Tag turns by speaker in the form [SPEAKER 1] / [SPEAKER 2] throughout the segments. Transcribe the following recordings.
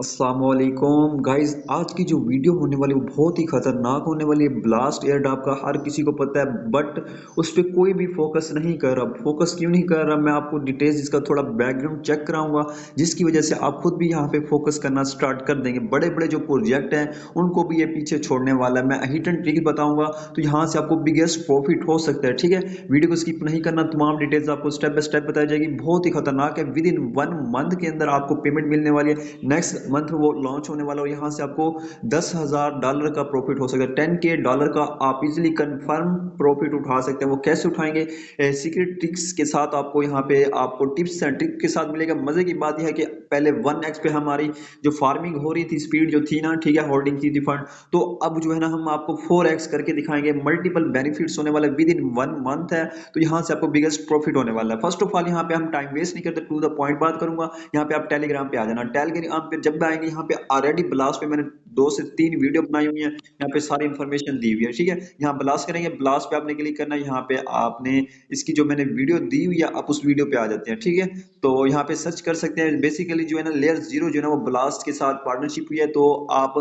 [SPEAKER 1] अस्सलामुअलैकुम गाइस। आज की जो वीडियो होने वाली है वो बहुत ही खतरनाक होने वाली है। ब्लास्ट एयर ड्रॉप का हर किसी को पता है, बट उस पे कोई भी फोकस नहीं कर रहा। फोकस क्यों नहीं कर रहा, मैं आपको डिटेल्स इसका थोड़ा बैकग्राउंड चेक कराऊंगा, जिसकी वजह से आप खुद भी यहाँ पे फोकस करना स्टार्ट कर देंगे। बड़े बड़े जो प्रोजेक्ट हैं उनको भी ये पीछे छोड़ने वाला है। मैं हिट एंड ट्रिक बताऊंगा तो यहाँ से आपको बिगेस्ट प्रॉफिट हो सकता है। ठीक है, वीडियो को स्किप नहीं करना, तमाम डिटेल्स आपको स्टेप बाय स्टेप बताई जाएगी। बहुत ही खतरनाक है, विद इन 1 मंथ के अंदर आपको पेमेंट मिलने वाली है। नेक्स्ट मंथ वो लॉन्च होने वाला है, यहाँ से आपको $10,000 का प्रॉफिट हो सकता है। $10K का आप इजीली कंफर्म प्रॉफिट उठा सकते हैं। वो कैसे उठाएंगे, सीक्रेट ट्रिक्स के साथ आपको यहाँ पे आपको टिप्स एंड ट्रिक के साथ मिलेगा। मजे की बात यह है कि पहले 1x पे हमारी जो फार्मिंग हो रही थी, स्पीड जो थी ना, ठीक है, होल्डिंग की थी फंड, तो अब जो है ना हम आपको 4x करके दिखाएंगे। मल्टीपल बेनिफिट्स होने वाले विद इन 1 मंथ है, तो यहाँ से आपको बिगेस्ट प्रॉफिट होने वाला है। फर्स्ट ऑफ ऑल यहाँ पे हम टाइम वेस्ट नहीं करते, टू द पॉइंट बात करूंगा। यहाँ पे आप टेलीग्राम पे आ जाना। टेलीग्राम पे जब भी आएंगे, यहाँ पे ऑलरेडी ब्लास्ट पे मैंने 2 से 3 वीडियो बनाई हुई है, यहाँ पे सारी इंफॉर्मेशन दी हुई है। ठीक है, यहाँ ब्लास्ट करेंगे, ब्लास्ट पे आपने क्लिक करना है। यहाँ पे आपने इसकी जो मैंने वीडियो दी हुई है, आप उस वीडियो पे आ जाते हैं। ठीक है, तो यहाँ पे सर्च कर सकते हैं। बेसिकली जो है ना लेयर जीरो जो है ना वो ब्लास्ट के साथ पार्टनरशिप हुई है, तो आप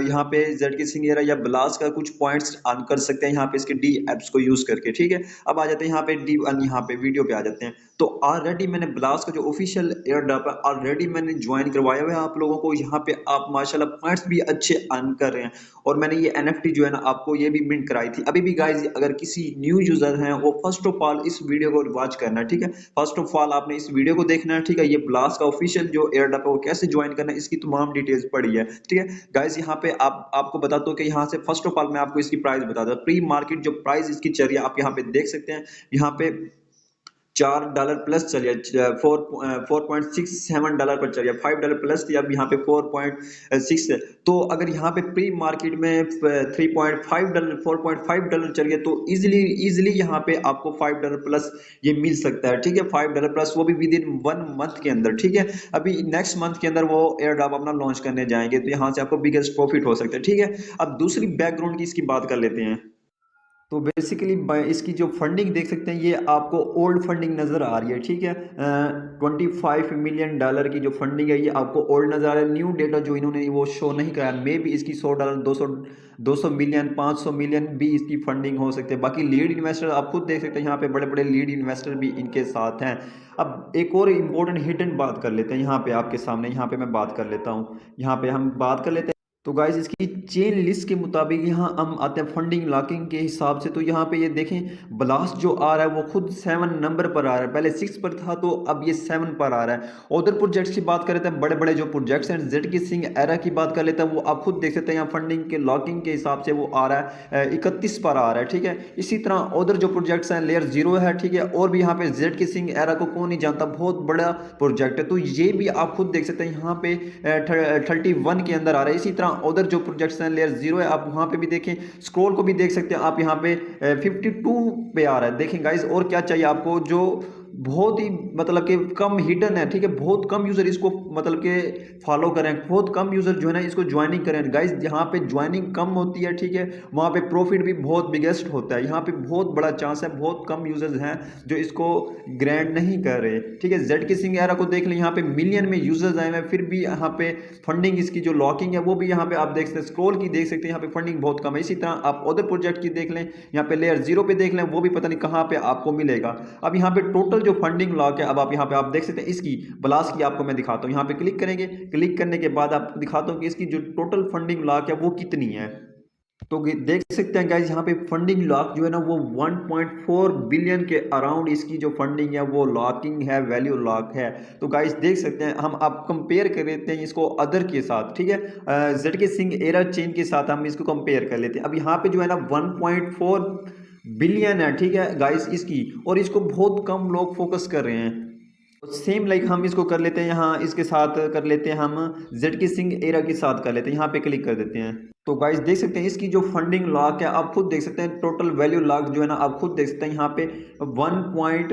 [SPEAKER 1] यहाँ पे जेड के सिंह या ब्लास्ट का कुछ पॉइंट्स अर्न कर सकते हैं यहाँ पे इसके डी एप्स को यूज करके। ठीक है, अब आ जाते हैं यहाँ पे डी यहाँ पे वीडियो पे आ जाते हैं। तो ऑलरेडी मैंने ब्लास्ट का जो ऑफिशियल एयर ड्रॉप है ऑलरेडी मैंने ज्वाइन करवाया हुआ है आप लोगों को। यहाँ पे आप माशाल्लाह पॉइंट्स भी अच्छे अर्न कर रहे हैं, और मैंने ये एनएफटी जो है ना आपको ये भी मिंट कराई थी। अभी भी गाइस, अगर किसी न्यू यूजर हैं वो फर्स्ट ऑफ ऑल इस वीडियो को वॉच करना है। ठीक है, फर्स्ट ऑफ ऑल आपने इस वीडियो को देखना है। ठीक है, ये ब्लास्ट का ऑफिशियल जो एयर ड्रॉप है वो कैसे ज्वाइन करना है, इसकी तमाम डिटेल्स पड़ी है। ठीक है गाइस, यहाँ पे आपको बताता हूँ कि यहाँ से फर्स्ट ऑफ ऑल मैं आपको इसकी प्राइस बता दूं। प्री मार्केट जो प्राइस इसकी चल रही है आप यहाँ पे देख सकते हैं। यहाँ पे $4 प्लस चलिए, 4.67 पर चलिए। $5 प्लस थी, अब यहाँ पे 4.6 है। तो अगर यहाँ पे प्री मार्केट में $3.5 $4.5 चलिए, तो इजिली इजिली यहाँ पे आपको $5 प्लस ये मिल सकता है। ठीक है, $5 प्लस, वो भी विद इन 1 मंथ के अंदर। ठीक है, अभी नेक्स्ट मंथ के अंदर वो एयर ड्रॉप अपना लॉन्च करने जाएंगे, तो यहाँ से आपको बिगेस्ट प्रॉफिट हो सकता है। ठीक है, अब दूसरी बैकग्राउंड की इसकी बात कर लेते हैं। तो बेसिकली इसकी जो फंडिंग देख सकते हैं, ये आपको ओल्ड फंडिंग नज़र आ रही है। ठीक है, $25 मिलियन की जो फंडिंग है ये आपको ओल्ड नज़र आ रहा है। न्यू डेटा जो इन्होंने वो शो नहीं कराया, मे भी इसकी $100 200 मिलियन 500 मिलियन भी इसकी फंडिंग हो सकती है। बाकी लीड इन्वेस्टर आप खुद देख सकते हैं, यहाँ पे बड़े बड़े लीड इन्वेस्टर भी इनके साथ हैं। अब एक और इम्पोर्टेंट हिडन बात कर लेते हैं, यहाँ पे आपके सामने, यहाँ पे मैं बात कर लेता हूँ। यहाँ पे हम बात कर लेते हैं। तो गाइस, इसकी चेन लिस्ट के मुताबिक यहाँ हम आते हैं फंडिंग लॉकिंग के हिसाब से। तो यहाँ पे ये देखें, ब्लास्ट जो आ रहा है वो खुद 7 नंबर पर आ रहा है, पहले 6 पर था, तो अब ये 7 पर आ रहा है। उधर प्रोजेक्ट्स की बात कर लेते हैं, बड़े बड़े जो प्रोजेक्ट्स हैं, जेड की सिंह एरा की बात कर लेते हैं, वो आप खुद देख सकते हैं यहाँ फंडिंग के लॉकिंग के हिसाब से वो आ रहा है 31 पर आ रहा है। ठीक है, इसी तरह उधर जो प्रोजेक्ट्स हैं लेयर जीरो है। ठीक है, और भी यहाँ पे जेड की सिंह एरा को कौन नहीं जानता, बहुत बड़ा प्रोजेक्ट है, तो ये भी आप खुद देख सकते हैं यहाँ पे 31 के अंदर आ रहा है। इसी तरह उधर जो प्रोजेक्ट्स हैं लेयर जीरो है, आप वहां पे भी देखें, स्क्रॉल को भी देख सकते हैं आप, यहाँ पे 52 पे आ रहा है। देखें गाइस, और क्या चाहिए आपको, जो बहुत ही मतलब कि कम हिडन है। ठीक है, बहुत कम यूजर इसको मतलब कि फॉलो करें, बहुत कम यूजर जो है ना इसको ज्वाइनिंग करें। गाइस, जहाँ पे ज्वाइनिंग कम होती है, ठीक है, वहाँ पे प्रॉफिट भी बहुत बिगेस्ट होता है। यहाँ पे बहुत बड़ा चांस है, बहुत कम यूजर्स हैं जो इसको ग्रैंड नहीं कर रहे। ठीक है, जेड की सिंह एरा को देख लें, यहाँ पे मिलियन में यूजर्स आए हैं, फिर भी यहाँ पे फंडिंग इसकी जो लॉकिंग है वो भी यहाँ पे आप देख सकते हैं, स्क्रॉल की देख सकते हैं, यहाँ पे फंडिंग बहुत कम है। इसी तरह आप अदर प्रोजेक्ट की देख लें, यहाँ पे लेयर जीरो पे देख लें, वो भी पता नहीं कहाँ पे आपको मिलेगा। अब यहाँ पे टोटल जो फंडिंग लॉक है, अब आप यहाँ पे आप देख सकते हैं, इसकी ब्लास्ट की आपको मैं दिखाता हूँ। यहाँ पे क्लिक करेंगे, क्लिक करने के बाद आपको दिखाता हूँ कि इसकी जो टोटल फंडिंग लॉक है वो कितनी है। तो देख सकते हैं गाइज, यहाँ पे फंडिंग लॉक जो है ना वो 1.4 बिलियन के अराउंड इसकी जो फंडिंग है वो लॉकिंग है, वैल्यू लॉक है। तो गाइज देख सकते हैं, हम आप कंपेयर कर लेते हैं इसको अदर के साथ। ठीक है, जेड के सिंह एरा चेन के साथ हम इसको कंपेयर कर लेते हैं। अब यहाँ पे जो है ना 1.4 बिलियन है, ठीक है गाइज इसकी, और इसको बहुत कम लोग फोकस कर रहे हैं। सेम लाइक हम इसको कर लेते हैं, यहाँ इसके साथ कर लेते हैं, हम जेड की सिंह एरा के साथ कर लेते हैं, यहाँ पे क्लिक कर देते हैं। तो गाइस देख सकते हैं इसकी जो फंडिंग लॉक है, आप खुद देख सकते हैं, टोटल वैल्यू लॉक जो है ना आप खुद देख सकते हैं यहाँ पे 1.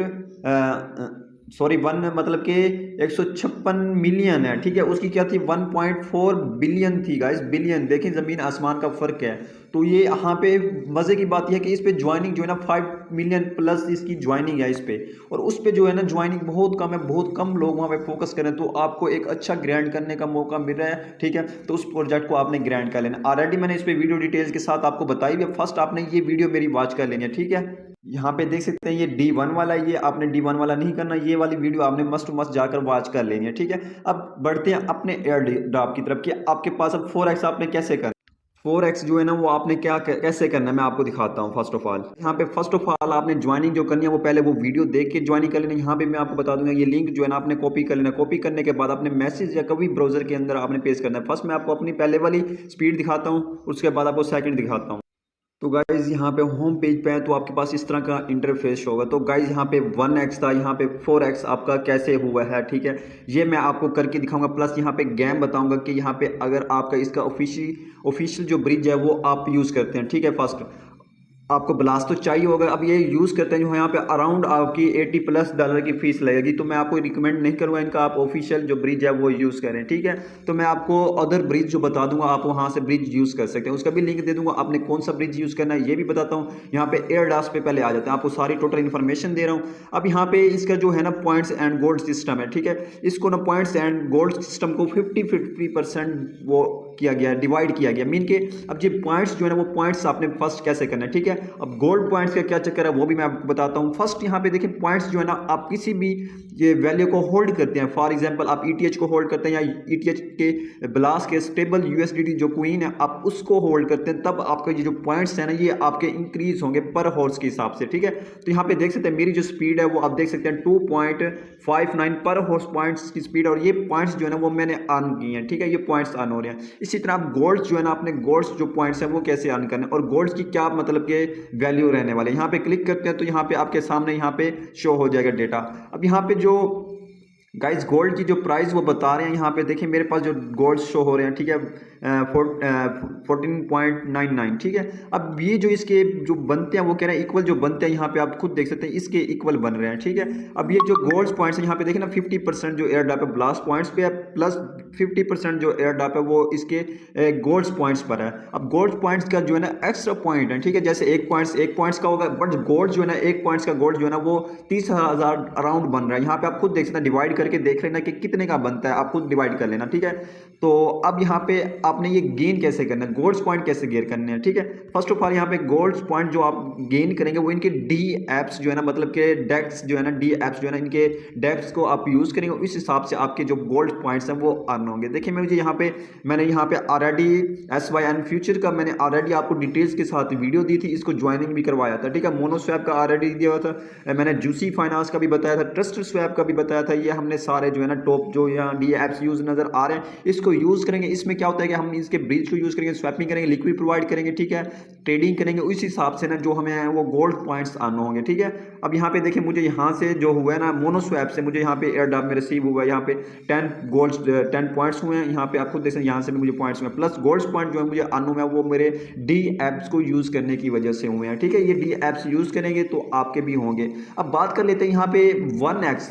[SPEAKER 1] सॉरी वन मतलब कि 156 मिलियन है, ठीक है। उसकी क्या थी 1.4 बिलियन थी गाइस, बिलियन। देखें ज़मीन आसमान का फ़र्क है। तो ये यहाँ पे मज़े की बात यह है कि इस पे ज्वाइनिंग जो है ना 5 मिलियन प्लस इसकी ज्वाइनिंग है इस पे। और उस पे जो है ना ज्वाइनिंग बहुत कम है, बहुत कम लोग वहाँ पे फोकस करें, तो आपको एक अच्छा ग्रैंड करने का मौका मिल रहा है, ठीक है। तो उस प्रोजेक्ट को आपने ग्रैंड कर लेना। ऑलरेडी मैंने इस पे वीडियो डिटेल्स के साथ आपको बताई भी है। फर्स्ट आपने ये वीडियो मेरी वॉच कर लेनी है, ठीक है। यहाँ पे देख सकते हैं ये D1 वाला, ये आपने D1 वाला नहीं करना, ये वाली वीडियो आपने मस्ट मस्ट जाकर वॉच कर लेनी है, ठीक है। अब बढ़ते हैं अपने एयर ड्रॉप की तरफ कि आपके पास अब 4x आपने कैसे करना। 4x जो है ना वो आपने कैसे करना है मैं आपको दिखाता हूँ। फर्स्ट ऑफ ऑल यहाँ पे फर्स्ट ऑफ ऑल आपने ज्वाइनिंग जो करनी है वो पहले वो वीडियो देख के ज्वाइनिंग कर लेना। यहाँ पे मैं आपको बता दूंगा ये लिंक जो है ना आपने कॉपी कर लेना। कॉपी करने के बाद आपने मैसेज या कभी ब्राउजर के अंदर आपने पेस्ट करना है। फर्स्ट मैं आपको अपनी पहले वाली स्पीड दिखाता हूँ, उसके बाद आपको सेकंड दिखाता हूँ। तो गाइज यहाँ पे होम पेज पे है तो आपके पास इस तरह का इंटरफेस होगा। तो गाइज यहाँ पे 1x था, यहाँ पे 4x आपका कैसे हुआ है, ठीक है। ये मैं आपको करके दिखाऊंगा, प्लस यहाँ पे गेम बताऊंगा कि यहाँ पे अगर आपका इसका ऑफिशियल जो ब्रिज है वो आप यूज़ करते हैं, ठीक है। फर्स्ट आपको ब्लास्ट तो चाहिए होगा। अब ये यूज़ करते हैं जो यहाँ पे अराउंड आपकी $80+ की फ़ीस लगेगी। तो मैं आपको रिकमेंड नहीं करूँगा इनका, आप ऑफिशियल जो ब्रिज है वो यूज़ करें, ठीक है। तो मैं आपको अदर ब्रिज जो बता दूंगा, आप वहाँ से ब्रिज यूज़ कर सकते हैं। उसका भी लिंक दे दूंगा, आपने कौन सा ब्रिज यूज़ करना है ये भी बताता हूँ। यहाँ पे एयरडास पे पहले आ जाते हैं, आपको सारी टोटल इन्फॉर्मेशन दे रहा हूँ। अब यहाँ पे इसका जो है ना पॉइंट्स एंड गोल्ड सिस्टम है, ठीक है। इसको ना पॉइंट्स एंड गोल्ड सिस्टम को 50-50% वो किया गया, डिवाइड किया गया। मीन के अब ये पॉइंट्स जो है ना वो पॉइंट्स आपने फर्स्ट कैसे करना है, ठीक है। अब गोल्ड पॉइंट्स का क्या चक्कर है वो भी मैं आपको बताता हूँ। फर्स्ट यहाँ पे देखिए पॉइंट्स जो है ना आप किसी भी ये वैल्यू को होल्ड करते हैं। फॉर एग्जांपल आप ETH को होल्ड करते हैं या ETH के ब्लास के स्टेबल USDT जो क्वीन है आप उसको होल्ड करते हैं, तब आपका ये जो पॉइंट्स है ना ये आपके इंक्रीज होंगे पर हॉर्स के हिसाब से, ठीक है। तो यहाँ पे देख सकते हैं मेरी जो स्पीड है वो आप देख सकते हैं 2.59 पर हॉर्स पॉइंट्स की स्पीड, और ये पॉइंट्स जो है ना वो मैंने अर्न किए हैं, ठीक है। ये पॉइंट्स अर्न हो रहे हैं। इसी तरह आप गोल्ड्स जो है ना अपने गोल्ड्स जो पॉइंट्स हैं वो कैसे अर्न करने और गोल्ड्स की क्या मतलब के वैल्यू रहने वाले। यहाँ पे क्लिक करते हैं तो यहाँ पे आपके सामने यहाँ पे शो हो जाएगा डेटा। अब यहाँ पे जो गाइस गोल्ड की जो प्राइस वो बता रहे हैं, यहाँ पे देखिए मेरे पास जो गोल्ड शो हो रहे हैं, ठीक है 14.99, ठीक है। अब ये जो इसके जो बनते हैं वो कह रहे हैं इक्वल जो बनते हैं, यहाँ पे आप खुद देख सकते हैं इसके इक्वल बन रहे हैं, ठीक है। अब ये जो गोल्ड पॉइंट्स है यहाँ पे देखिए ना 50% जो एयर ड्रॉप है ब्लास्ट पॉइंट्स पे है, प्लस 50% जो एयर ड्रॉप है वो इसके गोल्ड पॉइंट्स पर है। अब गोल्ड पॉइंट्स का जो है ना एक्स्ट्रा पॉइंट है, ठीक है। जैसे एक पॉइंट्स का होगा, बट गोल्ड जो है ना एक पॉइंट्स का गोल्ड जो है ना वो 30,000 अराउंड बन रहा है। यहाँ पे आप खुद देख सकते हैं, डिवाइड करके देख लेना कि कितने का बनता है, आप खुद डिवाइड कर लेना, ठीक है। तो अब यहाँ पे आपने ये गेन कैसे करना है, गोल्ड्स पॉइंट कैसे गेन करने हैं, ठीक है। फर्स्ट ऑफ ऑल यहाँ पे गोल्ड्स पॉइंट जो आप गेन करेंगे वो इनके डी एप्स जो है ना मतलब के डेक्स जो है ना डी एप्स जो है ना इनके डेप्स को आप यूज़ करेंगे, इस हिसाब से आपके जो गोल्ड पॉइंट्स हैं वो अर्न होंगे। देखिए मुझे मैंने यहाँ पे ऑलरेडी SYN फ्यूचर का मैंने ऑलरेडी आपको डिटेल्स के साथ वीडियो दी थी, इसको ज्वाइनिंग भी करवाया था, ठीक है। मोनोस्वैप का ऑलरेडी दिया हुआ था मैंने, जूसी फाइनेंस का भी बताया था, ट्रस्ट स्वैप का भी बताया था। ये हमने सारे जो है ना टॉप जो यहाँ डी एप्स यूज नजर आ रहे हैं इसको यूज करेंगे। इसमें क्या होता है कि हम इसके ब्रिज को यूज करेंगे, स्वैपिंग करेंगे, लिक्विड प्रोवाइड करेंगे, ठीक है, ट्रेडिंग करेंगे, उस हिसाब से ना जो हमें वो गोल्ड पॉइंट्स आने होंगे, ठीक है। अब यहाँ पे देखिए मुझे यहाँ से जो हुआ है ना मोनोस्वैप से मुझे यहाँ पे एयर ड्रॉप में रिसीव हुआ है, यहाँ पे 10 पॉइंट्स हुए हैं। यहाँ पे आप खुद देख सकते हैं यहाँ से भी मुझे पॉइंट्स हुए हैं, प्लस गोल्ड पॉइंट जो है मुझे अर्न हुआ है वो मेरे डी एप्स को यूज करने की वजह से हुए हैं, ठीक है। ये डी एप्स यूज करेंगे तो आपके भी होंगे। अब बात कर लेते हैं यहाँ पे 1x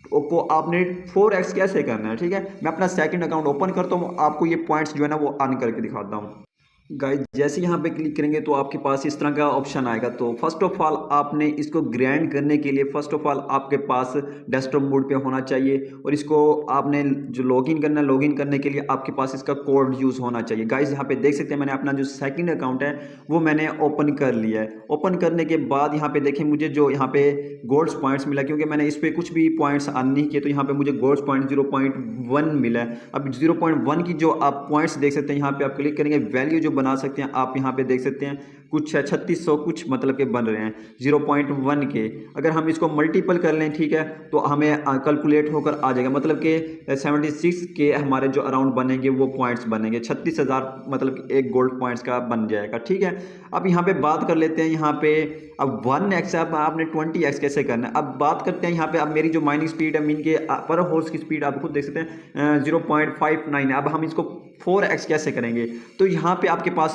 [SPEAKER 1] को आपने 4x कैसे करना है, ठीक है। मैं अपना सेकंड अकाउंट ओपन करता हूँ, आपको ये पॉइंट्स जो है ना वो अर्न करके दिखाता हूँ। गाइस जैसे यहाँ पे क्लिक करेंगे तो आपके पास इस तरह का ऑप्शन आएगा। तो फर्स्ट ऑफ ऑल आपने इसको ग्रैंड करने के लिए फर्स्ट ऑफ ऑल आपके पास डेस्कटॉप मोड पे होना चाहिए, और इसको आपने जो लॉगिन करना है, लॉगिन करने के लिए आपके पास इसका कोड यूज़ होना चाहिए। गाइस यहाँ पे देख सकते हैं मैंने अपना जो सेकंड अकाउंट है वो मैंने ओपन कर लिया है। ओपन करने के बाद यहाँ पे देखें मुझे जो यहाँ पे गोल्ड्स पॉइंट्स मिला, क्योंकि मैंने इस पर कुछ भी पॉइंट्स अर्न नहीं किए, तो यहाँ पे मुझे गोल्ड्स पॉइंट 0.1 मिला है। अब 0.1 की जो आप पॉइंट्स देख सकते हैं यहाँ पे आप क्लिक करेंगे, वैल्यू जो बना सकते हैं आप यहाँ पे देख सकते हैं कुछ 3600 कुछ मतलब के बन रहे हैं 0.1 के। अगर हम इसको मल्टीपल कर लें, ठीक है, तो हमें कैलकुलेट होकर आ जाएगा, मतलब कि 76 के हमारे जो अराउंड बनेंगे वो पॉइंट्स बनेंगे, 36,000 मतलब एक गोल्ड पॉइंट्स का बन जाएगा, ठीक है। अब यहाँ पे बात कर लेते हैं यहाँ पे अब 1x अब आपने 20x कैसे करना है। अब बात करते हैं यहाँ पे अब मेरी जो माइनिंग स्पीड है मीन के पर हॉर्स की स्पीड आप खुद देख सकते हैं 0.59 है। अब हम इसको 4x कैसे करेंगे, तो यहाँ पे आपके पास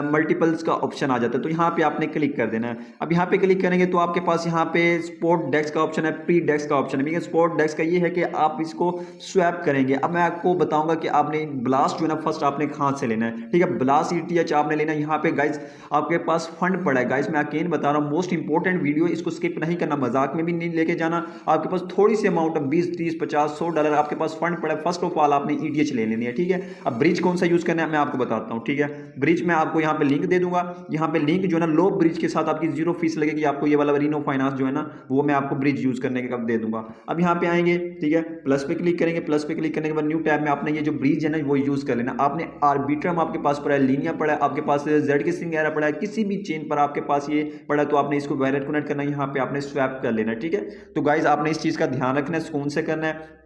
[SPEAKER 1] मल्टीपल्स का ऑप्शन आ जाता है, तो यहाँ पे आपने क्लिक कर देना है। अब यहाँ पे क्लिक करेंगे तो आपके पास यहाँ पे स्पोर्ट डेस्क का ऑप्शन है, प्री डेस्क का ऑप्शन है। ठीक है, स्पोर्ट डेस्क का ये है कि आप इसको स्वैप करेंगे। अब मैं आपको बताऊंगा कि आपने ब्लास्ट जो है ना फर्स्ट आपने कहाँ से लेना है। ठीक है, ब्लास्ट ETH आपने लेना है। यहाँ पे गाइज आपके पास फंड पड़ा है। गाइज मैं अकेले बता रहा हूँ, मोस्ट इंपॉर्टेंट वीडियो, इसको स्किप नहीं करना, मजाक में भी नहीं लेके जाना। आपके पास थोड़ी सी अमाउंट है, 20 30 50 $100 आपके पास फंड पड़ा है, फर्स्ट ऑफ ऑल आपने ETH ले लेनी है। ठीक है, अब ब्रिज कौन सा यूज करना है मैं आपको बताता हूँ। ठीक है, ब्रिज में आपको यहाँ पे लिंक दे दूंगा। यहाँ पे लिंक जो है ना लो ब्रिज के साथ आपकी 0 फीस लगेगी। आपको ये वाला रीनो फाइनेंस जो है ना वो मैं आपको ब्रिज यूज करने के कब दे दूंगा। अब यहाँ पे आएंगे, ठीक है, प्लस पे क्लिक करेंगे। प्लस पे क्लिक करने के बाद न्यू टैब में आपने ये जो ब्रिज है ना वो यूज कर लेना। आपने आर्बिट्रम आपके पास पड़ा है, लीनिया पड़ा है, आपके पास zk पड़ा है, किसी भी चेन पर आपके पास ये पड़ा है तो आपने इसको वैलेट कनेक्ट करना है, यहाँ पे आपने स्वैप कर लेना है। ठीक है, तो गाइज आपने इस चीज का ध्यान रखना है, सुकून से करना है।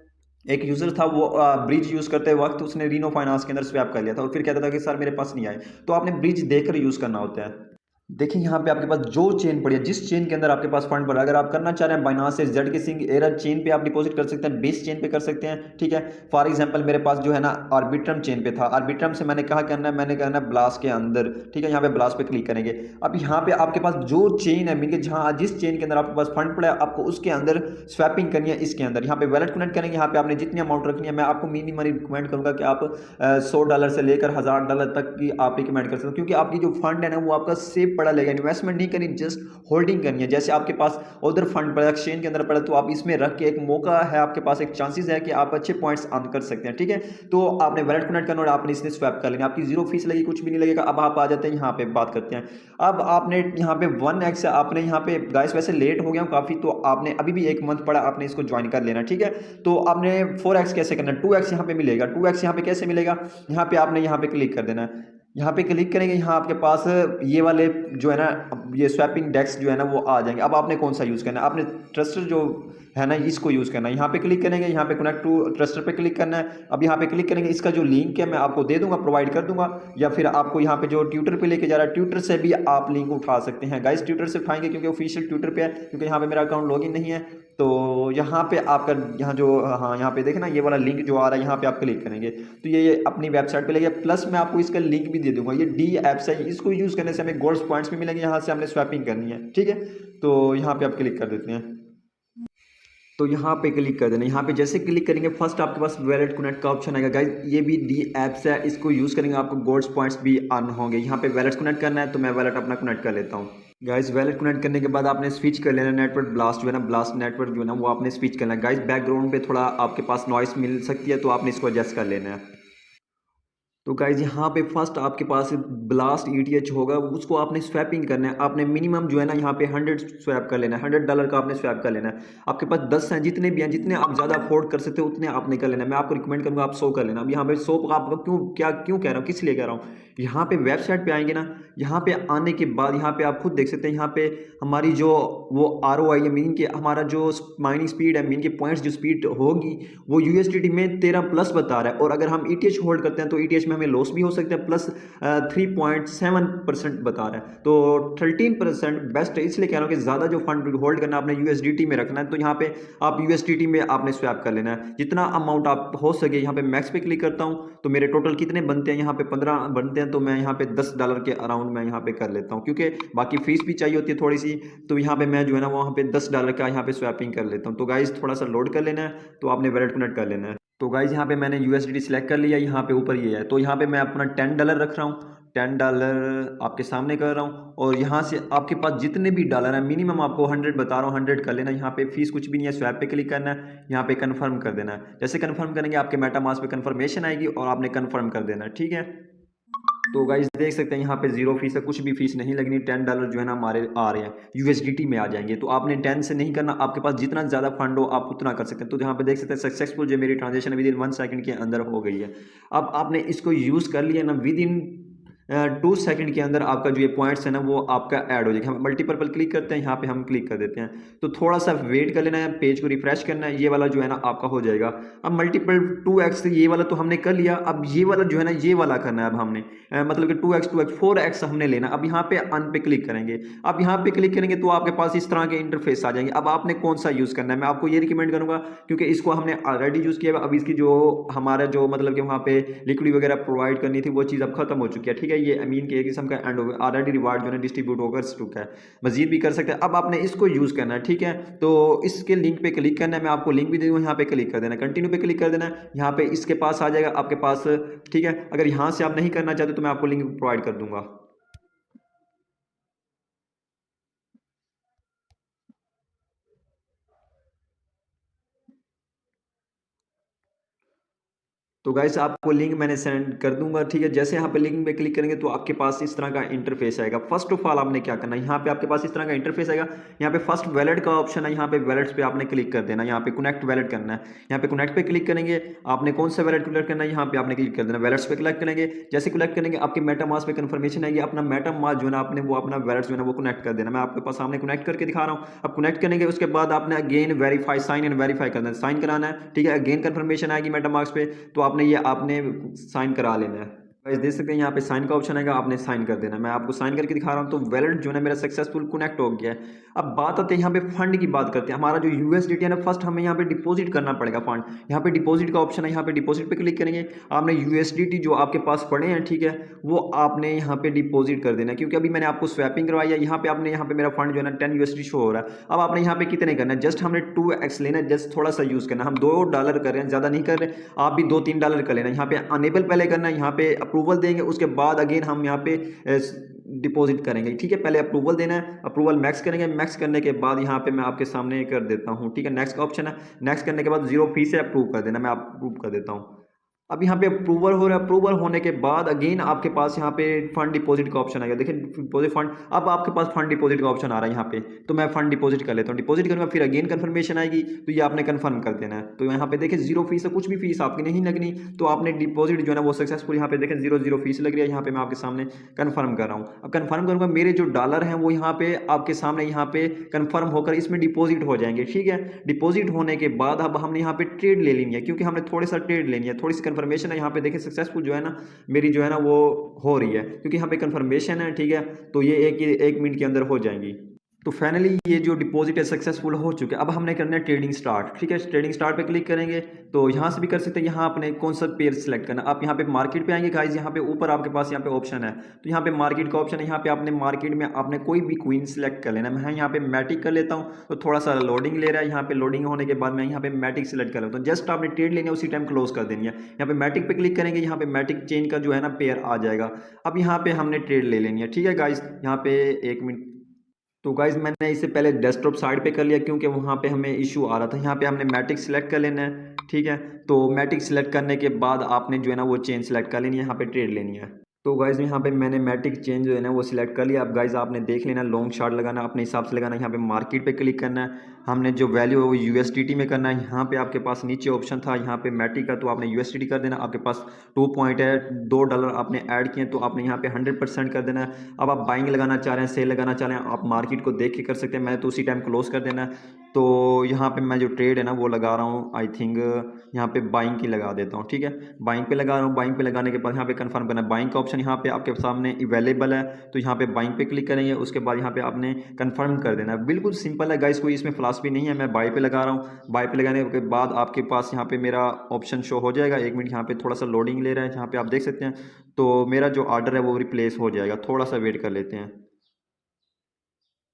[SPEAKER 1] एक यूजर था वो ब्रिज यूज करते वक्त उसने रीनो फाइनेंस के अंदर स्वैप कर लिया था और फिर कहता था कि सर मेरे पास नहीं आए। तो आपने ब्रिज देखकर यूज करना होता है। देखिए यहाँ पे आपके पास जो चेन पड़ी है, जिस चेन के अंदर आपके पास फंड पड़ा, अगर आप करना चाह रहे हैं बाइनांस से zk एरर चेन पे आप डिपॉजिट कर सकते हैं, बेस चेन पे कर सकते हैं। ठीक है, फॉर एग्जांपल मेरे पास जो है ना आर्बिट्रम चेन पे था, आर्बिट्रम से मैंने कहा करना है, मैंने करना है ब्लास्ट के अंदर। ठीक है, यहाँ पे ब्लास्ट पे क्लिक करेंगे। अब यहाँ पे आपके पास जो चेन है, मीन के जहाँ जिस चेन के अंदर आपके पास फंड पड़ा है आपको उसके अंदर स्वैपिंग करनी है। इसके अंदर यहाँ पे वैलेट कनेक्ट करेंगे, यहाँ पे आपने जितनी अमाउंट रखनी है, मैं आपको मिनिमम रिकमेंड करूंगा कि आप $100 से लेकर $1000 तक की आप रिकमेंड कर सकते हो, क्योंकि आपकी जो फंड है ना वो आपका सेफ पड़ा लेगा। इन्वेस्टमेंट नहीं करनी, जस्ट होल्डिंग करनी है। जैसे आपके पास उधर फंड पड़ा एक्सचेंज के अंदर पड़ा तो आप इसमें रख के एक मौका है आपके पास, एक चांसेस है कि आप अच्छे पॉइंट्स अर्न कर सकते हैं। ठीक है, तो आपने वैलेट कनेक्ट करना और आपने इसने स्वैप कर लेना, आपकी 0 फीस लगी, कुछ भी नहीं लगेगा। अब आप आ जाते हैं यहाँ पे बात करते हैं। अब आपने यहाँ पे 1x आपने यहाँ पे गाइस वैसे लेट हो गया काफी, तो आपने अभी भी 1 मंथ पड़ा, आपने इसको ज्वाइन कर लेना। ठीक है, तो आपने 4x कैसे करना है, 2x यहाँ पे मिलेगा। 2x यहाँ पे कैसे मिलेगा, यहाँ पे आपने यहाँ पे क्लिक कर देना है। यहाँ पे क्लिक करेंगे, यहाँ आपके पास ये वाले जो है ना ये स्वैपिंग डेस्क जो है ना वो आ जाएंगे। अब आपने कौन सा यूज़ करना है, आपने ट्रस्टर जो है ना इसको यूज़ करना है। यहाँ पे क्लिक करेंगे, यहाँ पे कनेक्ट टू ट्रस्टर पे क्लिक करना है। अब यहाँ पे क्लिक करेंगे, इसका जो लिंक है मैं आपको दे दूंगा, प्रोवाइड कर दूंगा, या फिर आपको यहाँ पे जो ट्विटर पे लेके जा रहा है ट्विटर से भी आप लिंक उठा सकते हैं। गाइस ट्विटर से उठाएंगे क्योंकि ऑफिशियल ट्विटर पे है, क्योंकि यहाँ पे मेरा अकाउंट लॉगिन नहीं है। तो यहाँ पे आपका यहाँ जो हाँ यहाँ पे देखना ये वाला लिंक जो आ रहा है यहाँ पे आप क्लिक करेंगे तो ये अपनी वेबसाइट पे ले गया। प्लस मैं आपको इसका लिंक भी दे दूंगा। ये डी एप्स है, इसको यूज़ करने से हमें गोल्ड पॉइंट्स भी मिलेंगे, यहाँ से हमने स्वैपिंग करनी है। ठीक है, तो यहाँ पे आप क्लिक कर देते हैं, तो यहाँ पे क्लिक कर देना। यहाँ पे जैसे क्लिक करेंगे फर्स्ट आपके पास वैलेट कनेक्ट का ऑप्शन आएगा। गाइस ये भी डी एप्स है, इसको यूज़ करेंगे आपको गोल्ड पॉइंट्स भी अर्न होंगे। यहाँ पे वैलेट कनेक्ट करना है तो मैं वैलेट अपना कनेक्ट कर लेता हूँ। गाइस वैलेट कनेक्ट करने के बाद आपने स्विच कर लेना नेटवर्क ब्लास्ट जो है ना, ब्लास्ट नेटवर्क जो है ना वो आपने स्विच करना है। गाइस बैकग्राउंड पे थोड़ा आपके पास नॉइस मिल सकती है तो आपने इसको एडजस्ट कर लेना है। तो गाइज यहाँ पे फर्स्ट आपके पास ब्लास्ट ETH होगा, उसको आपने स्वैपिंग करना है। आपने मिनिमम जो है ना यहाँ पे 100 स्वैप कर लेना है, $100 का आपने स्वैप कर लेना है। आपके पास 10 हैं, जितने भी हैं, जितने आप ज़्यादा अफोर्ड कर सकते हो उतने आपने कर लेना है। मैं आपको रिकमेंड करूँगा आप 100 कर लेना। अब यहाँ पे 100 आपको क्यों कह रहा हूँ, किस लिए कह रहा हूँ, यहाँ पे वेबसाइट पे आएंगे ना, यहाँ पे आने के बाद यहाँ पे आप खुद देख सकते हैं, यहाँ पे हमारी जो वो ROI है, मीनिंग के हमारा जो माइनिंग स्पीड है, मीनिंग के पॉइंट्स जो स्पीड होगी वो USDT में 13+ बता रहा है। और अगर हम ETH होल्ड करते हैं तो ETH में हमें लॉस भी हो सकता है, प्लस 3.7% बता रहा है। तो 13% बेस्ट है, इसलिए कह रहा हूँ कि ज़्यादा जो फंड होल्ड करना आपने USDT में रखना है। तो यहाँ पे आप USDT में आपने स्वैप कर लेना है, जितना अमाउंट आप हो सके। यहाँ पे मैक्स पे क्लिक करता हूँ तो मेरे टोटल कितने बनते हैं, यहाँ पे 15 बनते हैं, तो मैं यहाँ पे $10 के अराउंड मैं यहाँ पे कर लेता हूँ, क्योंकि बाकी फीस भी चाहिए होती है थोड़ी सी। तो यहाँ पे मैं जो है ना वहाँ पे $10 का यहाँ पे स्वैपिंग कर लेता हूँ। तो गाइज थोड़ा सा लोड कर लेना है, तो आपने वैलेट कनेक्ट कर लेना है। तो गाइज यहाँ पे मैंने USDT सिलेक्ट कर लिया, यहाँ पे ऊपर ये है, तो यहाँ पे मैं अपना $10 रख रहा हूँ, $10 आपके सामने कर रहा हूँ। और यहाँ से आपके पास जितने भी डॉलर हैं, मिनिमम आपको 100 बता रहा हूँ, 100 कर लेना। यहाँ पे फीस कुछ भी नहीं है, स्वैप पे क्लिक करना है, यहाँ पे कंफर्म कर देना है। जैसे कंफर्म करेंगे आपके मेटामास्क पे कंफर्मेशन आएगी और आपने कंफर्म कर देना है। ठीक है, तो गाइज देख सकते हैं यहाँ पे 0 फीस है, कुछ भी फीस नहीं लगनी। $10 जो है ना हमारे आ रहे हैं, USDT में आ जाएंगे। तो आपने 10 से नहीं करना, आपके पास जितना ज़्यादा फंड हो आप उतना कर सकते हैं। तो यहाँ पे देख सकते हैं सक्सेसफुल जो मेरी ट्रांजेक्शन विद इन 1 सेकंड के अंदर हो गई है। अब आपने इसको यूज़ कर लिया ना, विद इन 2 सेकंड के अंदर आपका जो ये पॉइंट्स है ना वो आपका ऐड हो जाएगा। हम मल्टीपर्पल क्लिक करते हैं, यहाँ पे हम क्लिक कर देते हैं, तो थोड़ा सा वेट कर लेना है, पेज को रिफ्रेश करना है, ये वाला जो है ना आपका हो जाएगा। अब मल्टीपल 2x ये वाला तो हमने कर लिया, अब ये वाला जो है ना ये वाला करना है। अब हमने मतलब कि 2x 4x हमने लेना। अब यहाँ पे अन पे क्लिक करेंगे। अब यहाँ पे क्लिक करेंगे तो आपके पास इस तरह के इंटरफेस आ जाएंगे। अब आपने कौन सा यूज़ करना है, मैं आपको ये रिकमेंड करूँगा, क्योंकि इसको हमने ऑलरेडी यूज़ किया है। अब इसकी जो हमारा जो मतलब कि वहाँ पे लिक्विड वगैरह प्रोवाइड करनी थी वो चीज़ अब खत्म हो चुकी है, ठीक है। ये अमीन के एक किस्म का एंड हो गया, ऑलरेडी रिवार्ड जो है डिस्ट्रीब्यूट होकर चुका है, मजीद भी कर सकते हैं। अब आपने इसको यूज़ करना है, ठीक है। तो इसके लिंक पे क्लिक करना है, मैं आपको लिंक भी दे दूँ, यहाँ पे क्लिक कर देना है, कंटिन्यू पे क्लिक कर देना है, यहाँ पे इसके पास आ जाएगा आपके पास, ठीक है। अगर यहाँ से आप नहीं करना चाहते तो मैं आपको लिंक प्रोवाइड कर दूंगा। तो गाइस आपको लिंक मैंने सेंड कर दूंगा, ठीक है। जैसे यहाँ पे लिंक पे क्लिक करेंगे तो आपके पास इस तरह का इंटरफेस आएगा। फर्स्ट ऑफ ऑल आपने क्या करना है, यहाँ पे आपके पास इस तरह का इंटरफेस आएगा। यहाँ पे फर्स्ट वैलेट का ऑप्शन है, यहाँ पे वैलेट्स पे आपने क्लिक कर देना, यहाँ पे कनेक्ट वैलेट करना है। यहाँ पे कनेक्ट पे क्लिक करेंगे, आपने कौन सा वैलेट कलेक्ट करना है यहाँ पे आपने क्लिक कर देना, वैलेट्स पे कलेक्ट करेंगे। जैसे कलेक्ट करेंगे आपके मेटामास्क पे कन्फर्मेशन आएगी, अपना मेटामास्क जो है ना आपने वो अपना वैलेट जो है ना वो कनेक्ट कर देना। मैं आपके पास सामने कनेक्ट करके दिखा रहा हूँ। अब कनेक्ट करेंगे उसके बाद आपने again verify sign and verify करना है, साइन कराना है, ठीक है। अगेन कन्फर्मेशन आएगी मेटामास्क पे, तो आपने ये आपने साइन करा लेना है। गाइस देख सकते हैं यहाँ पे साइन का ऑप्शन आएगा, आपने साइन कर देना है। मैं आपको साइन करके दिखा रहा हूँ, तो वैलेट जो है मेरा सक्सेसफुल कनेक्ट हो गया है। अब बात आती है यहाँ पे फंड की, बात करते हैं। हमारा जो यूएसडीटी है ना, फर्स्ट हमें यहाँ पे डिपॉजिट करना पड़ेगा फंड। यहाँ पे डिपॉजिट का ऑप्शन है, यहाँ पे डिपॉजिट पे क्लिक करेंगे। आपने यूएसडीटी जो आपके पास पड़े हैं, ठीक है, वो आपने यहाँ पे डिपॉजिट कर देना है, क्योंकि अभी मैंने आपको स्वैपिंग करवाई है। यहाँ पे मेरा फंड जो है ना 10 यूएसडी शो हो रहा है। अब आपने यहाँ पे कितने करना है, जस्ट हमने 2x लेना है, जस्ट थोड़ा सा यूज करना है। हम $2 कर रहे हैं, ज्यादा नहीं कर रहे। आप भी $2-3 कर लेना। यहाँ पे अनेबल पहले करना है, यहाँ पे अप्रूवल देंगे, उसके बाद अगेन हम यहाँ पे डिपॉजिट करेंगे, ठीक है। पहले अप्रूवल देना है, अप्रूवल मैक्स करेंगे, मैक्स करने के बाद यहाँ पे मैं आपके सामने कर देता हूँ, ठीक है। नेक्स्ट का ऑप्शन है, नेक्स्ट करने के बाद 0 फी से अप्रूव कर देना, मैं अप्रूव कर देता हूँ। अब यहाँ पे अप्रूवल हो रहा है। अप्रूवल होने के बाद अगेन आपके पास यहाँ पे फंड डिपॉजिट का ऑप्शन आएगा, देखिए डिपॉजिट फंड। अब आपके पास फंड डिपॉजिट का ऑप्शन आ रहा है यहाँ पे, तो मैं फंड डिपॉजिट कर लेता हूँ। डिपॉजिट करूँगा, फिर अगेन कंफर्मेशन आएगी, तो ये आपने कंफर्म कर देना है। तो यहाँ पे देखिए 0 फीस है, कुछ भी फीस आपकी नहीं लगनी, तो आपने डिपॉजिट जो है ना वो सक्सेसफुल, यहाँ पे देखें 0 फीस लग रही है। यहाँ पे मैं आपके सामने कंफर्म कर रहा हूँ। अब कंफर्म करूँगा, मेरे जो डॉलर हैं वो यहाँ पे आपके सामने यहाँ पे कंफर्म होकर इसमें डिपॉजिट हो जाएंगे, ठीक है। डिपॉजिट होने के बाद अब हमने यहाँ पे ट्रेड ले लेनी है, क्योंकि हमने थोड़ी सा ट्रेड लेनी है, थोड़ी सी कंफर्मेशन है। यहाँ पे देखिए सक्सेसफुल जो है ना मेरी जो है ना वो हो रही है, क्योंकि यहाँ पे कंफर्मेशन है, ठीक है। तो ये एक मिनट के अंदर हो जाएंगी। तो फाइनली ये जो डिपॉजिट है सक्सेसफुल हो चुके हैं। अब हमने करना है ट्रेडिंग स्टार्ट, ठीक है। ट्रेडिंग स्टार्ट पे क्लिक करेंगे तो यहाँ से भी कर सकते हैं। यहाँ आपने कौन सा पेयर सेलेक्ट करना, आप यहाँ पे मार्केट पे आएंगे गाइस, यहाँ पे ऊपर आपके पास यहाँ पे ऑप्शन है, तो यहाँ पे मार्केट का ऑप्शन है। यहाँ पे आपने मार्केट में आपने कोई भी क्वीन सेलेक्ट कर लेना। मैं यहाँ पे मैटिक कर लेता हूँ, तो थोड़ा सा लोडिंग ले रहा है। यहाँ पे लोडिंग होने के बाद मैं यहाँ पे मैटिक सेलेक्ट कर लेता हूँ। जस्ट आपने ट्रेड लेनी है, उसी टाइम क्लोज कर देनी है। यहाँ पे मैटिक पे क्लिक करेंगे, यहाँ पे मैटिक चेन का जो है ना पेयर आ जाएगा। अब यहाँ पे हमने ट्रेड ले लेनी है, ठीक है गाइस। यहाँ पे एक मिनट, तो गाइज मैंने इसे पहले डेस्कटॉप साइड पे कर लिया, क्योंकि वहाँ पे हमें इशू आ रहा था। यहाँ पे हमने मैटिक सेलेक्ट कर लेना है, ठीक है। तो मैटिक सेलेक्ट करने के बाद आपने जो है ना वो चेन सेलेक्ट कर लेनी है, यहाँ पे ट्रेड लेनी है। तो गाइज यहाँ पे मैंने मैटिक चेंज जो है ना वो सिलेक्ट कर लिया। अब गाइज आपने देख लेना, लॉन्ग शॉट लगाना अपने हिसाब से लगाना। यहाँ पे मार्केट पे क्लिक करना है, हमने जो वैल्यू है वो यूएसडीटी में करना है। यहाँ पे आपके पास नीचे ऑप्शन था यहाँ पे मैटिक का, तो आपने यूएसडीटी कर देना। आपके पास 2 पॉइंट है, $2 आपने ऐड किए, तो आपने यहाँ पे 100% कर देना है। अब आप बाइंग लगाना चाह रहे हैं, सेल लगाना चाह रहे हैं, आप मार्केट को देख के कर सकते हैं। मैंने तो उसी टाइम क्लोज कर देना है। तो यहाँ पे मैं जो ट्रेड है ना वो लगा रहा हूँ, आई थिंक यहाँ पे बाइंग की लगा देता हूँ, ठीक है। बाइंग पे लगा रहा हूँ। बाइंग पे लगाने के बाद यहाँ पे कंफर्म करना है। बाइंग का ऑप्शन यहाँ पे आपके सामने अवेलेबल है, तो यहाँ पे बाइंग पे क्लिक करेंगे। उसके बाद यहाँ पे आपने कंफर्म कर देना है। बिल्कुल सिंपल है गाइस, कोई इसमें फिलॉसफी नहीं है। मैं बाय पे लगा रहा हूँ। बाय पे लगाने के बाद आपके पास यहाँ पे मेरा ऑप्शन शो हो जाएगा। एक मिनट, यहाँ पे थोड़ा सा लोडिंग ले रहा है, यहाँ पे आप देख सकते हैं। तो मेरा जो ऑर्डर है वो रिप्लेस हो जाएगा, थोड़ा सा वेट कर लेते हैं।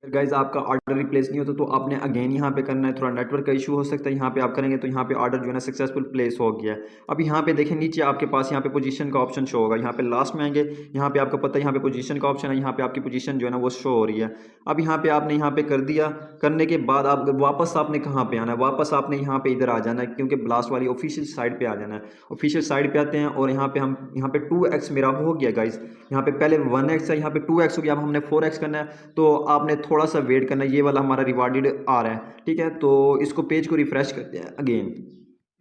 [SPEAKER 1] अगर गाइज आपका ऑर्डर रिप्लेस नहीं होता तो आपने अगेन यहाँ पे करना है। थोड़ा नेटवर्क का इशू हो सकता है, यहाँ पे आप करेंगे तो यहाँ पे ऑर्डर जो है ना सक्सेसफुल प्लेस हो गया है। अब यहाँ पे देखें नीचे आपके पास यहाँ पे पोजीशन का ऑप्शन शो होगा। यहाँ पे लास्ट में आएंगे, यहाँ पे आपको पता है यहाँ पे पोजीशन का ऑप्शन है, यहाँ पे आपकी पोजीशन जो है ना वो शो हो रही है। अब यहाँ पे आपने यहाँ पे कर दिया, करने के बाद आप वापस आपने कहाँ पे आना है, वापस आपने यहाँ पे इधर आ जाना है, क्योंकि ब्लास्ट वाली ऑफिशियल साइट पे आ जाना है। ऑफिशियल साइट पे आते हैं और यहाँ पे हम यहाँ पे 2x मेरा हो गया गाइज। यहाँ पे पहले 1x है, यहाँ पे 2x हो गया। अब हमने 4x करना है, तो आपने थोड़ा सा वेट करना है। ये वाला हमारा रिवार्डेड आ रहा है, ठीक है। तो इसको पेज को रिफ्रेश करते हैं अगेन।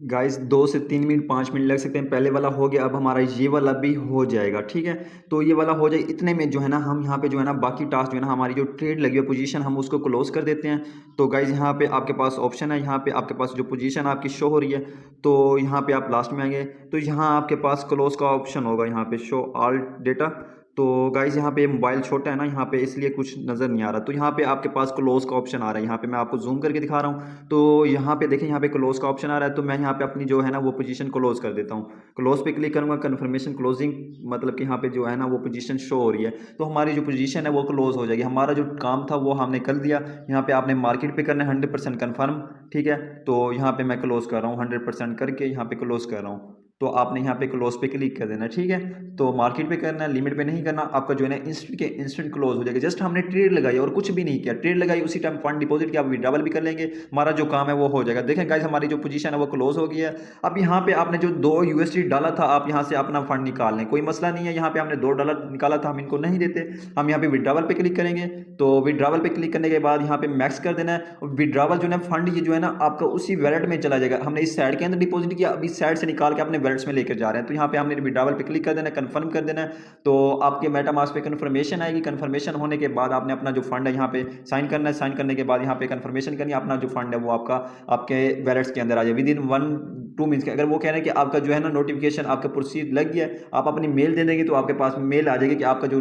[SPEAKER 1] गाइस 2 से 3 मिनट 5 मिनट लग सकते हैं। पहले वाला हो गया, अब हमारा ये वाला भी हो जाएगा, ठीक है। तो ये वाला हो जाए, इतने में जो है ना हम यहाँ पे जो है ना बाकी टास्क जो है ना हमारी जो ट्रेड लगी हुई पोजीशन हम उसको क्लोज कर देते हैं। तो गाइस यहाँ पे आपके पास ऑप्शन है, यहाँ पे आपके पास जो पोजीशन आपकी शो हो रही है, तो यहाँ पे आप लास्ट में आएंगे तो यहाँ आपके पास क्लोज का ऑप्शन होगा, यहाँ पे शो ऑल डेटा। तो गाइज यहाँ पे मोबाइल छोटा है ना, यहाँ पे इसलिए कुछ नज़र नहीं आ रहा। तो यहाँ पे आपके पास क्लोज का ऑप्शन आ रहा है, यहाँ पे मैं आपको जूम करके दिखा रहा हूँ। तो यहाँ पे देखें, यहाँ पे क्लोज का ऑप्शन आ रहा है, तो मैं यहाँ पे अपनी जो है ना वो पोजीशन क्लोज कर देता हूँ। क्लोज पे क्लिक करूँगा, कन्फर्मेशन क्लोजिंग, मतलब कि यहाँ पे जो है ना वो पोजीशन शो हो रही है, तो हमारी जो पोजीशन है वो क्लोज हो जाएगी। हमारा जो काम था वो हमने कर दिया। यहाँ पे आपने मार्केट पे करना है 100% कन्फर्म, ठीक है। तो यहाँ पे मैं क्लोज कर रहा हूँ, 100% करके यहाँ पे क्लोज कर रहा हूँ। तो आपने यहाँ पे क्लोज पे क्लिक कर देना, ठीक है। तो मार्केट पे करना है, लिमिट पे नहीं करना। आपका जो है ना इंस्टेंट के इंस्टेंट क्लोज हो जाएगा। जस्ट हमने ट्रेड लगाई और कुछ भी नहीं किया, ट्रेड लगाई उसी टाइम फंड डिपॉजिट किया, आप विड्रॉवल भी कर लेंगे, हमारा जो काम है वो हो जाएगा। देखें गाइस हमारी जो पोजीशन है वो क्लोज हो गई है। अब यहाँ पे आपने जो $2 डाला था, आप यहाँ से अपना फंड निकाल लें, कोई मसला नहीं है। यहाँ पे हमने $2 निकाला था, हम इनको नहीं देते। हम यहाँ पे विड्रॉवल पे क्लिक करेंगे, तो विड्रॉवल पे क्लिक करने के बाद यहाँ पे मैक्स कर देना है। विड्रॉवल जो है फंड ये जो है ना आपका उसी वैलेट में चला जाएगा। हमने इस साइड के अंदर डिपॉजिट किया, अब इस साइड से निकाल के अपने वैलेट्स में लेकर जा रहे हैं। तो यहाँ पे हमने विड्रॉवल पे क्लिक कर देना है, कंफर्म कर देना है। तो आपके मेटामास्क पे कंफर्मेशन आएगी। कंफर्मेशन होने के बाद आपने अपना जो फंड है यहाँ पे साइन करना है। साइन करने के बाद यहाँ पे कंफर्मेशन करनी है, अपना जो फंड है वो आपका आपके वैलेट्स के अंदर आ जाए विद इन 1-2 मिनट्स के। अगर वो कह रहे हैं कि आपका जो है ना नोटिफिकेशन आपका प्रोसीड लग गया है, आप अपनी मेल दे देंगे तो आपके पास मेल आ जाएगी कि आपका जो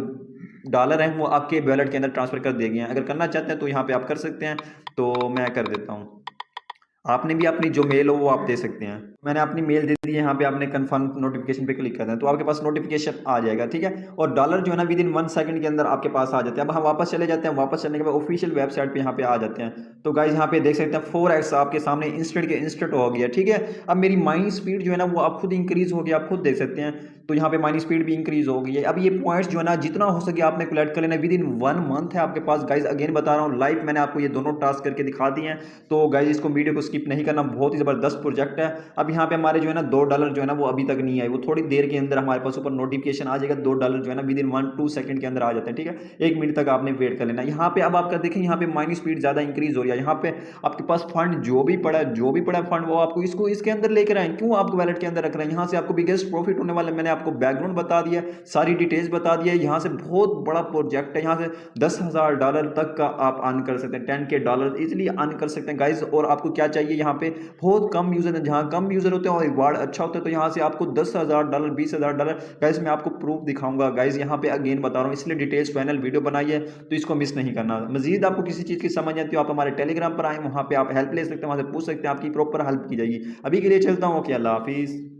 [SPEAKER 1] डॉलर है वो आपके वैलेट के अंदर ट्रांसफर कर दिए गए हैं। अगर करना चाहते हैं तो यहाँ पे आप कर सकते हैं, तो मैं कर देता हूँ। आपने भी अपनी जो मेल हो वो आप दे सकते हैं। मैंने अपनी मेल दे दी है, यहाँ पे आपने कंफर्म नोटिफिकेशन पे क्लिक करना है तो आपके पास नोटिफिकेशन आ जाएगा, ठीक है। और डॉलर जो है ना विद इन 1 सेकंड के अंदर आपके पास आ जाते हैं। अब हम वापस चले जाते हैं, वापस चलने के बाद ऑफिशियल वेबसाइट पे यहाँ पे आ जाते हैं। तो गाइज यहाँ पे देख सकते हैं 4x आपके सामने इंस्टेंट के इंस्टेंट हो गया, ठीक है। अब मेरी माइनिंग स्पीड जो है ना वो आप खुद इंक्रीज हो गया, आप खुद देख सकते हैं। तो यहाँ पे माइनिंग स्पीड भी इंक्रीज हो गई है। अब ये पॉइंट्स जो है ना जितना हो सके आपने कलेक्ट कर लेना विद इन 1 मंथ है आपके पास। गाइज अगेन बता रहा हूँ, लाइव मैंने आपको ये दोनों टास्क करके दिखा दिए हैं। तो गाइज इसको वीडियो को स्किप नहीं करना, बहुत ही जबरदस्त प्रोजेक्ट है। अब यहाँ पे हमारे जो है ना $2 जो है ना वो अभी तक नहीं आए, वो थोड़ी देर के अंदर हमारे पास ऊपर नोटिफिकेशन आ जाएगा। $2 जो है ना विद इन 1-2 सेकंड के अंदर आ जाते हैं, ठीक है। 1 मिनट तक आपने वेट कर लेना। यहाँ पे अब आपका देखें, यहाँ पे माइनिंग स्पीड ज्यादा इंक्रीज हो रही है। यहाँ पे आपके पास फंड जो भी पड़ा है फंड, वो आपको इसको इसके अंदर लेकर आए, क्यों आपको वैलेट के अंदर रख रहे हैं। यहाँ से आपको बिगेस्ट प्रॉफिट होने वाला है। मैंने आपको बैकग्राउंड बता दिया, सारी डिटेल्स बता दिया। यहाँ से बहुत बड़ा प्रोजेक्ट है, यहाँ से $10,000 तक का आप अर्न कर सकते हैं, $10K इजिली अर्न कर सकते हैं गाइज। और आपको क्या चाहिए, यहाँ पे बहुत कम यूजर है, जहाँ कम यूजर होते हैं और रिवार्ड अच्छा होता है, तो यहाँ से आपको $10,000 $20,000 गाइज मैं आपको प्रूफ दिखाऊंगा। गाइज यहाँ पे अगेन बता रहा हूँ, इसलिए डिटेल्स फाइनल वीडियो बनाई है, तो इसको मिस नहीं करना। मजीद आपको किसी चीज़ की समझ आती हो आप हमारे टेलीग्राम पर आए, वहाँ पे आप हेल्प ले सकते हैं, वहाँ से पूछ सकते हैं, आपकी प्रॉपर हेल्प की जाएगी। अभी के लिए चलता हूँ, ओके, अल्लाह हाफिज़।